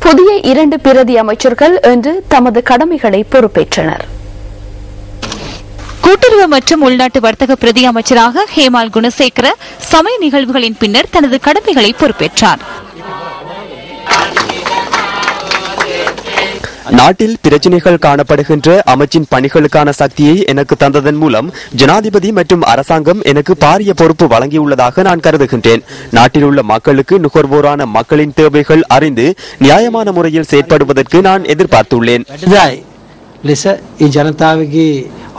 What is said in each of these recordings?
புதிய 2 பிரதி அமைச்சர்கள் இன்று தமது கடமைகளை பொறுப்பேற்றனர். கூட்டுறவு மற்றும் உள்நாட்டு வர்த்தக பிரதி அமைச்சராக ஹேமால் குணசேகர சமய நிகழ்வுகளின் பின்னர் தனது கடமைகளை பொறுப்பேற்றார். நாட்டில் பிரச்சினைகள் காணப்படுகின்ற அமைச்சின் பணிகளுக்கான சக்தியை எனக்கு தந்ததன் மூலம் ஜனாதிபதி மற்றும் அரசாங்கம் எனக்கு பாரிய பொறுப்பு வழங்கியுள்ளதாக நான் கருதுகின்றேன். நாட்டில் உள்ள மக்களுக்கு நுகர்வோரான மக்களின் தேவைகள் அறிந்து நியாயமான முறையில் செயற்படுவதற்கு நான் எதிர்பார்த்துள்ளேன். ලෙස ඒ ජනතාවගේ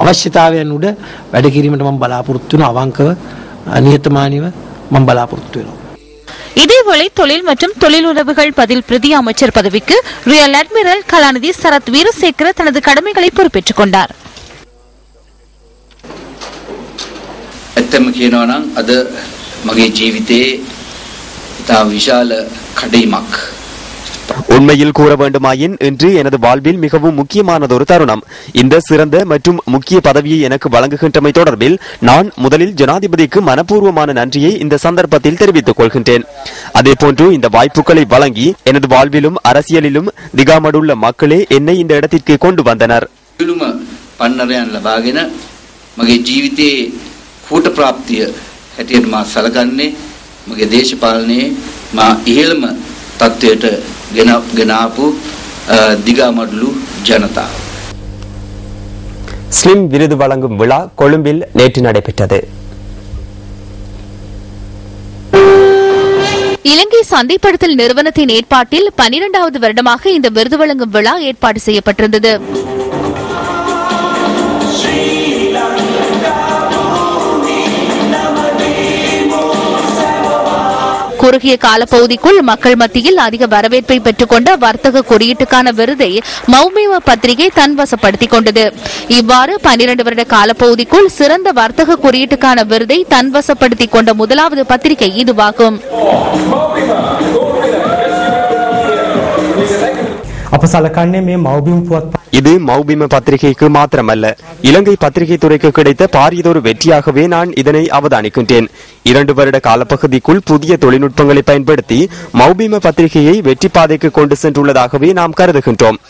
අවශ්‍යතාවයන් උඩ වැඩ කිරීමට මම බලාපොරොත්තු වෙනවා. අවංකව නිහතමානීව මම බලාපොරොත්තු වෙනවා. இதேவேளை தொழில் மற்றும் தொழில் உறவுகள் பதில் பிரதி அமைச்சர் பதவிக்கு ரியல் அட்மிரல் கலாநிதி சரத் வீரசேகர தனது கடமைகளை பொறுப்பேற்றுக் கொண்டார். ඇත්තම කියනවා නම් අද මගේ ජීවිතයේ ඉතා විශාල කඩයිමක්. உண்மையில் கூற வேண்டுமாயின் இன்று எனது வாழ்வில் மிகவும் முக்கியமானதொரு தருணம். இந்த சிறந்த மற்றும் முக்கிய பதவியை எனக்கு வழங்குகின்றமை தொடர்பில் நான் முதலில் ஜனாதிபதிக்கு மனப்பூர்வமான நன்றியை இந்த சந்தர்ப்பத்தில் தெரிவித்துக் கொள்கின்றேன். அதேபோன்று இந்த வாய்ப்புகளை வழங்கி எனது வாழ்விலும் அரசியலிலும் திகாமடுள்ள மக்களே என்னை இந்த இடத்திற்கு கொண்டு வந்தனர். පන්නරයන් ලබාගෙන මගේ ජීවිතයේ කූට ප්‍රාප්තිය හැටියට මා සලකන්නේ මගේ දේශපාලනයේ මා ඉහළම තත්ත්වයට ගෙනාපු දිගමඩලු ජනතාව. ஸ்லிம் விருது வழங்கும் விழா கொழும்பில் நேற்று நடைபெற்றது. இலங்கை சந்தைப்படுத்தல் நிறுவனத்தின் ஏற்பாட்டில் 12வது வருடமாக இந்த விருது வழங்கும் விழா ஏற்பாடு செய்யப்பட்டிருந்தது. குறுகிய காலப்பகுதிக்குள் மக்கள் மத்தியில் அதிக வரவேற்பை பெற்றுக் கொண்ட வர்த்தக குறியீட்டுக்கான விருதை மௌமேவ பத்திரிகை தன்வசப்படுத்திக் கொண்டது. இவ்வாறு 12 வருட காலப்பகுதிக்குள் சிறந்த வர்த்தக குறியீட்டுக்கான விருதை தன்வசப்படுத்திக் கொண்ட முதலாவது பத்திரிகை இதுவாகும். இது மௌபிம பத்திரிகைக்கு மாத்திரமல்ல, இலங்கை பத்திரிகை துறைக்கு கிடைத்த பாரியதொரு வெற்றியாகவே நான் இதனை அவதானிக்கின்றேன். 2 வருட காலப்பகுதிக்குள் புதிய தொழில்நுட்பங்களை பயன்படுத்தி மௌபிம பத்திரிகையை வெற்றி பாதைக்கு கொண்டு சென்றுள்ளதாகவே நாம் கருதுகின்றோம்.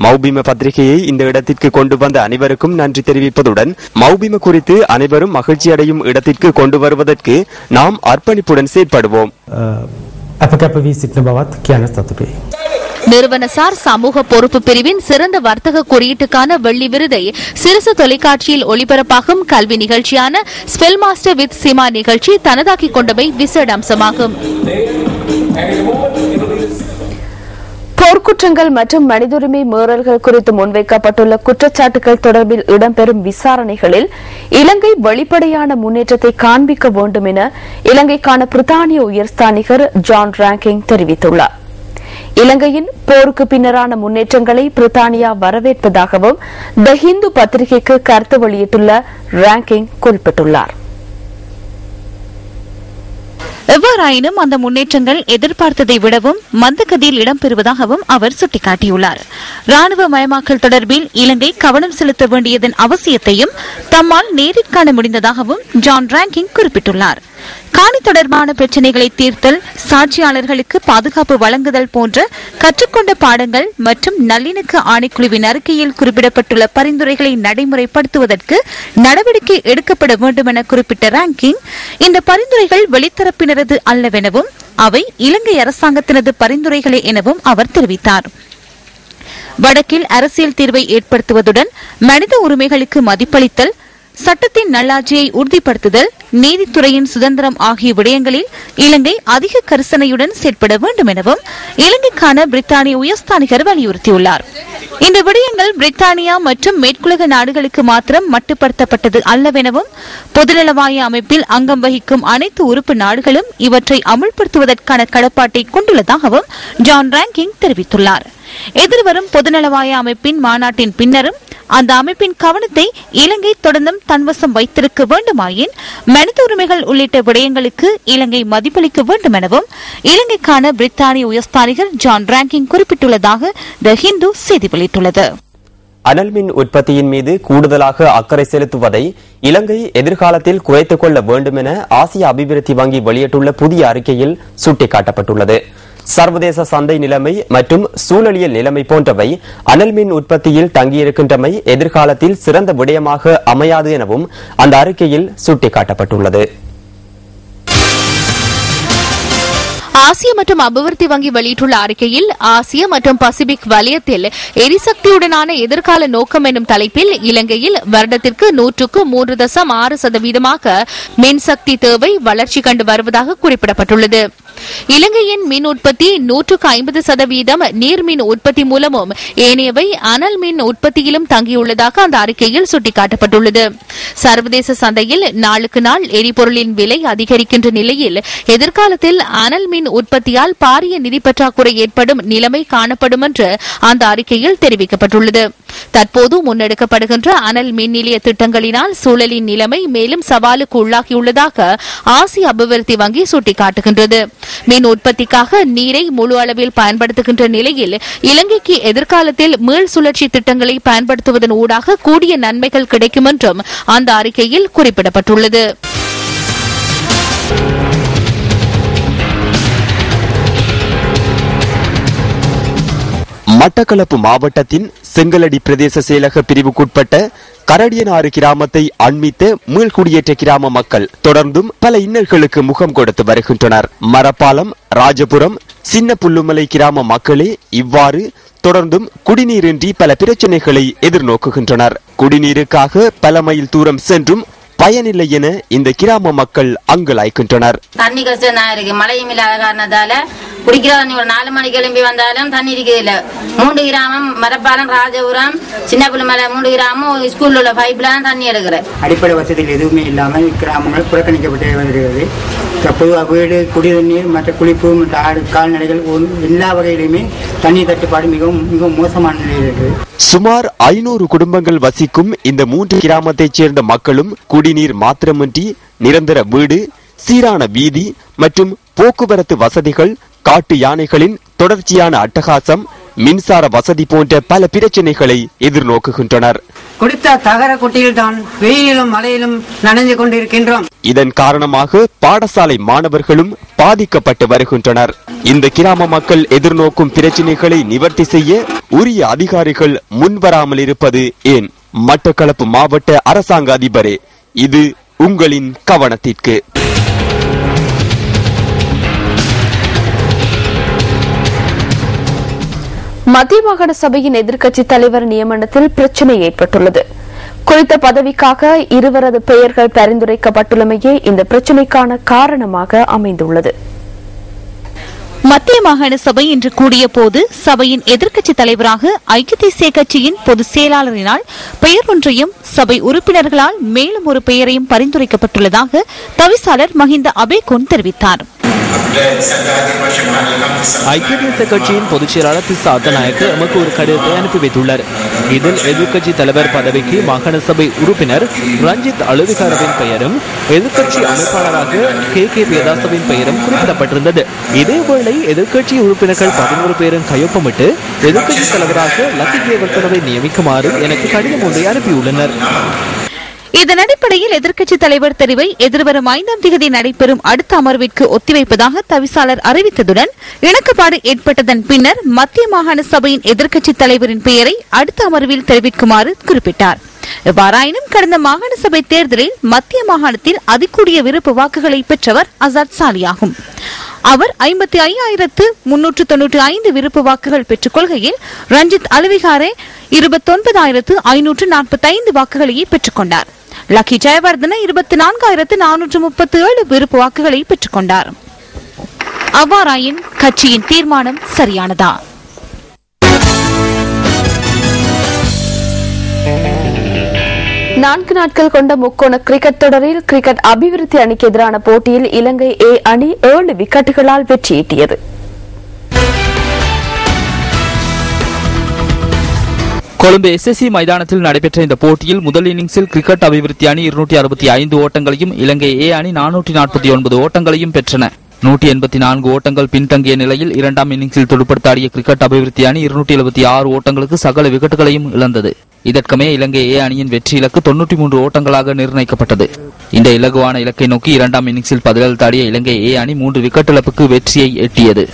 மௌபிம பத்திரிகையை இந்த இடத்திற்கு கொண்டு வந்த அனைவருக்கும் நன்றி தெரிவிப்பதுடன் மௌபிம குறித்து அனைவரும் மகிழ்ச்சி அடையும் இடத்திற்கு கொண்டு வருவதற்கு நாம் அர்ப்பணிப்புடன் செயற்படுவோம். நிறுவனசார் சமூக பொறுப்பு பிரிவின் சிறந்த வர்த்தக குறியீட்டுக்கான வெள்ளி விருதை சிறுசு தொலைக்காட்சியில் ஒளிபரப்பாகும் கல்வி நிகழ்ச்சியான ஸ்பெல் மாஸ்டர் வித் சிமா நிகழ்ச்சி தனதாக்கிக் கொண்டமை விசேட அம்சமாகும். போர்க்குற்றங்கள் மற்றும் மனிதுரிமை மீறல்கள் குறித்து முன்வைக்கப்பட்டுள்ள குற்றச்சாட்டுகள் தொடர்பில் இடம்பெறும் விசாரணைகளில் இலங்கை வெளிப்படையான முன்னேற்றத்தை காண்பிக்க வேண்டும் என இலங்கைக்கான பிரித்தானிய உயர்ஸ்தானிகர் ஜான் ராங்கிங் தெரிவித்துள்ளார். இலங்கையின் போருக்கு பின்னரான முன்னேற்றங்களை பிரித்தானியா வரவேற்பதாகவும் த ஹிந்து பத்திரிகைக்கு கருத்து வெளியிட்டுள்ள ராங்கிங் குறிப்பிட்டுள்ளார். எவ்வாறாயினும் அந்த முன்னேற்றங்கள் எதிர்பார்த்ததை விடவும் மந்தகதியில் இடம்பெறுவதாகவும் அவர் சுட்டிக்காட்டியுள்ளார். ராணுவ மயமாக்கல் தொடர்பில் இலங்கை கவனம் செலுத்த வேண்டியதன் அவசியத்தையும் தம்மால் நேரில் காண முடிந்ததாகவும் ஜான் ராங்கிங் குறிப்பிட்டுள்ளார். காணி தொடர்பான பிரச்சினைகளை தீர்த்தல், சாட்சியாளர்களுக்கு பாதுகாப்பு வழங்குதல் போன்ற கற்றுக்கொண்ட பாடங்கள் மற்றும் நல்லிணக்க ஆணைக்குழுவின் அறிக்கையில் குறிப்பிடப்பட்டுள்ள பரிந்துரைகளை நடைமுறைப்படுத்துவதற்கு நடவடிக்கை எடுக்கப்பட வேண்டும் என குறிப்பிட்ட ராங்கிங், இந்த பரிந்துரைகள் வெளித்தரப்பினரது அல்லவெனவும் அவை இலங்கை அரசாங்கத்தினது பரிந்துரைகளே எனவும் அவர் தெரிவித்தார். வடக்கில் அரசியல் தீர்வை ஏற்படுத்துவதுடன் மனித உரிமைகளுக்கு மதிப்பளித்தல், சட்டத்தின் நல்லாட்சியை உறுதிப்படுத்துதல், நீதித்துறையின் சுதந்திரம் ஆகிய விடயங்களில் இலங்கை அதிக கரிசனையுடன் செயற்பட வேண்டும் எனவும் இலங்கைக்கான பிரித்தானிய உயர்ஸ்தானிகர் வலியுறுத்தியுள்ளார். இந்த விடயங்கள் பிரித்தானியா மற்றும் மேற்குலக நாடுகளுக்கு மாத்திரம் மட்டுப்படுத்தப்பட்டது அல்லவெனவும் பொதுநலவாய அமைப்பில் அங்கம் வகிக்கும் அனைத்து உறுப்பு நாடுகளும் இவற்றை அமுல்படுத்துவதற்கான கடப்பாட்டை கொண்டுள்ளதாகவும் ஜான் ராங்கிங் தெரிவித்துள்ளார். எதிர்வரும் பொதுநலவாய அமைப்பின் மாநாட்டின் பின்னரும் அந்த அமைப்பின் கவனத்தை இலங்கை தொடர்ந்தும் தன்வசம் வைத்திருக்க வேண்டுமாயின் மனித உரிமைகள் உள்ளிட்ட விடயங்களுக்கு இலங்கை மதிப்பளிக்க வேண்டும் எனவும் இலங்கைக்கான பிரித்தானிய உயர்ஸ்தானிகர் ஜான் ராங்கிங் குறிப்பிட்டுள்ளதாக த ஹிந்து செய்தி வெளியிட்டுள்ளது. அனல் மின் உற்பத்தியின் மீது கூடுதலாக அக்கறை செலுத்துவதை இலங்கை எதிர்காலத்தில் குறைத்துக் கொள்ள வேண்டும் என ஆசிய அபிவிருத்தி வங்கி வெளியிட்டுள்ள புதிய அறிக்கையில் சுட்டிக்காட்டப்பட்டுள்ளது. சர்வதேச சந்தை நிலைமை மற்றும் சூழலியல் நிலைமை போன்றவை அனல் மின் உற்பத்தியில் தங்கியிருக்கின்றமை எதிர்காலத்தில் சிறந்த விடயமாக அமையாது எனவும் அந்த அறிக்கையில் சுட்டிக்காட்டப்பட்டுள்ளது. ஆசிய மற்றும் அபிவிருத்தி வங்கி வெளியிட்டுள்ள அறிக்கையில் ஆசிய மற்றும் பசிபிக் வலயத்தில் எரிசக்தியுடனான எதிர்கால நோக்கம் எனும் தலைப்பில் இலங்கையில் வருடத்திற்கு 103.6% மின்சக்தி தேவை வளர்ச்சி கண்டு வருவதாக குறிப்பிடப்பட்டுள்ளது. இலங்கையின் மின் உற்பத்தி 150% நீர்மின் உற்பத்தி மூலமும் ஏனையவை அனல் மின் உற்பத்தியிலும் தங்கியுள்ளதாக அந்த அறிக்கையில் சுட்டிக்காட்டப்பட்டுள்ளது. சர்வதேச சந்தையில் நாளுக்கு நாள் எரிபொருளின் விலை அதிகரிக்கின்ற நிலையில் எதிர்காலத்தில் அனல் மின் உற்பத்தியால் பாரிய நிதி பற்றாக்குறை ஏற்படும் நிலைமை காணப்படும் என்று அந்த அறிக்கையில் தெரிவிக்கப்பட்டுள்ளது. தற்போது முன்னெடுக்கப்படுகின்ற அனல் மின் நிலைய திட்டங்களினால் சூழலின் நிலைமை மேலும் சவாலுக்கு உள்ளாகியுள்ளதாக ஆசிய அபிவிருத்தி வங்கி சுட்டிக்காட்டுகின்றது. மின் உற்பத்திக்காக நீரை முழு அளவில் பயன்படுத்துகின்ற நிலையில் இலங்கைக்கு எதிர்காலத்தில் மீள் சுழற்சி திட்டங்களை பயன்படுத்துவதன் ஊடாக கூடிய நன்மைகள் கிடைக்கும் என்றும் அந்த அறிக்கையில் குறிப்பிடப்பட்டுள்ளது. மட்டக்களப்பு மாவட்டத்தின் செங்கலடி பிரதேச செயலக பிரிவுக்குட்பட்ட கரடியனாறு கிராமத்தை அண்மித்த மீள்குடியேற்ற கிராம மக்கள் தொடர்ந்தும் பல இன்னல்களுக்கு முகம் கொடுத்து வருகின்றனர். மரப்பாலம், ராஜபுரம், சின்ன புல்லுமலை கிராம மக்களே இவ்வாறு தொடர்ந்தும் குடிநீரின்றி பல பிரச்சனைகளை எதிர்நோக்குகின்றனர். குடிநீருக்காக பல மைல் தூரம் சென்றும் பயனில்லை என இந்த கிராம மக்கள் அங்கலாய்க்கின்றனர். தண்ணி கஷ்டம் தான் இருக்கு. மழையும் இல்லாத காரணத்தால குடிக்கிற தண்ணி ஒரு 4 மணிக்கு எழும்பி வந்தாலும் தண்ணி இருக்குது இல்ல. 3 கிராமம் மரப்பாலம், ராஜபுரம், சின்ன புல்லுமலை 3 கிராமம் ஸ்கூல்ல உள்ள பைப்ல தான் தண்ணி எடுக்கிற. அடிப்படை வசதிகள் எதுவுமே இல்லாமல் கிராமங்கள் புறக்கணிக்கப்பட்டே வருகிறது. பொதுவாக வீடு, குடிநீர், மற்ற குளிப்பு, மற்ற ஆடு, கால்நடைகள் எல்லா வகையிலுமே தண்ணி தட்டுப்பாடு மிகவும் மிகவும் மோசமான நிலையில் இருக்குது. சுமார் 500 குடும்பங்கள் வசிக்கும் இந்த 3 கிராமத்தைச் சேர்ந்த மக்களும் குடிநீர் மாத்திரமின்றி நிரந்தர வீடு, சீரான வீதி மற்றும் போக்குவரத்து வசதிகள், காட்டு யானைகளின் தொடர்ச்சியான அட்டகாசம், மின்சார வசதி போன்ற பல பிரச்சனைகளை எதிர்நோக்குகின்றனர். கொடுத்த தகர குட்டியில் தான் வெயிலிலும் மழையிலும் நனைந்து கொண்டிருக்கின்றோம். இதன் காரணமாக பாடசாலை மாணவர்களும் பாதிக்கப்பட்டு வருகின்றனர். இந்த கிராம மக்கள் எதிர்நோக்கும் பிரச்சனைகளை நிவர்த்தி செய்ய உரிய அதிகாரிகள் முன்வராமல் இருப்பது ஏன்? மட்டக்களப்பு மாவட்ட அரசாங்க அதிபரே, இது உங்களின் கவனத்திற்கு. மத்திய மாகாண சபையின் எதிர்க்கட்சித் தலைவர் நியமனத்தில் பிரச்சினை ஏற்பட்டுள்ளது. குறித்த பதவிக்காக இருவரது பெயர்கள் பரிந்துரைக்கப்பட்டுள்ளமையே இந்த பிரச்சினைக்கான காரணமாக அமைந்துள்ளது. மத்திய மாகாண சபை இன்று கூடிய போது சபையின் எதிர்க்கட்சித் தலைவராக ஐக்கிய தேசிய கட்சியின் பொதுச் செயலாளரினால் பெயர் ஒன்றையும் சபை உறுப்பினர்களால் மேலும் ஒரு பெயரையும் பரிந்துரைக்கப்பட்டுள்ளதாக தவிசாளர் மஹிந்த அபேகோன் தெரிவித்தார். ஐக்கிய தேசிய கட்சியின் பொதுச் செயலாளர் திஸ் அத்தநாயக்க எமக்கு ஒரு கடிதத்தை அனுப்பி வைத்துள்ளார். இதில் எதிர்க்கட்சி தலைவர் பதவிக்கு மாகாண சபை உறுப்பினர் ரஞ்சித் அலுவிகாரவின் பெயரும் எதிர்க்கட்சி அமைப்பாளராக கே வேதாசவின் பெயரும் குறிப்பிடப்பட்டிருந்தது. இதேவேளை எதிர்க்கட்சி உறுப்பினர்கள் 11 பேரும் கையொப்பமிட்டு எதிர்க்கட்சி தலைவராக லக்கி கேவர்த்தனவை நியமிக்குமாறு எனக்கு கடிதம் ஒன்றை அனுப்பியுள்ளனர். இதன் அடிப்படையில் எதிர்க்கட்சித் தலைவர் தெரிவை எதிர்வரும் 5ஆம் தேதி நடைபெறும் அடுத்த அமர்விற்கு ஒத்திவைப்பதாக தவிசாளர் அறிவித்ததுடன் இணக்கப்பாடு ஏற்பட்டதன் பின்னர் மத்திய மாகாண சபையின் எதிர்க்கட்சித் தலைவரின் பெயரை அடுத்த அமர்வில் தெரிவிக்குமாறு குறிப்பிட்டார். எவ்வாறாயினும் கடந்த மாகாண சபை தேர்தலில் மத்திய மாகாணத்தில் அதிகூடிய விருப்பு வாக்குகளை பெற்றவர் அசாத் சாலியாகும். அவர் 55,395 விருப்பு வாக்குகள் பெற்றுக் கொள்கையில் ரஞ்சித் அலுவிகாரே 29,545 வாக்குகளையே பெற்றுக் கொண்டார். லக்கி ஜெயவர்தன 24,437 விருப்பு வாக்குகளை பெற்றுக் கொண்டார். அவ்வாறாயின் கட்சியின் தீர்மானம் சரியானதா? நான்கு நாட்கள் கொண்ட முக்கோண கிரிக்கெட் தொடரில் கிரிக்கெட் அபிவிருத்தி அணிக்கு எதிரான போட்டியில் இலங்கை ஏ அணி 7 விக்கெட்டுகளால் வெற்றியீட்டியது. கொழும்பு SSC மைதானத்தில் நடைபெற்ற இந்த போட்டியில் முதல் இன்னிங்ஸில் கிரிக்கெட் அபிவிருத்தி அணி 265 ஓட்டங்களையும் இலங்கை ஏ அணி 449 ஓட்டங்களையும் பெற்றன. 184 ஓட்டங்கள் பின்தங்கிய நிலையில் இரண்டாம் இன்னிங்ஸில் துடுப்படுத்தாடிய கிரிக்கெட் அபிவிருத்தி அணி 276 ஓட்டங்களுக்கு சகல விக்கெட்டுகளையும் இழந்தது. இதற்குமே இலங்கை ஏ அணியின் வெற்றி இலக்கு 93 ஓட்டங்களாக நிர்ணயிக்கப்பட்டது. இந்த இலகுவான இலக்கை நோக்கி இரண்டாம் இன்னிங்ஸில் பதிலளித்தாடிய இலங்கை ஏ அணி 3 விக்கெட் இழப்புக்கு வெற்றியை எட்டியது.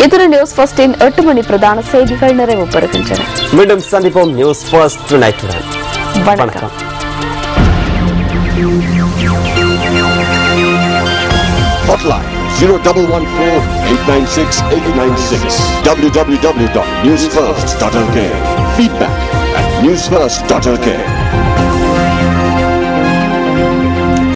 இத்துடன் நியூஸ் ஃபர்ஸ்டின் 8 மணி பிரதான செய்திகள் நிறைவு பெறுகின்றன. மீண்டும் சந்திப்போம் நியூஸ் ஃபர்ஸ்ட் நைட்டுடன். வணக்கம். Hotline 0114-896-896 www.newsfirst.lk. Feedback at newsfirst.lk.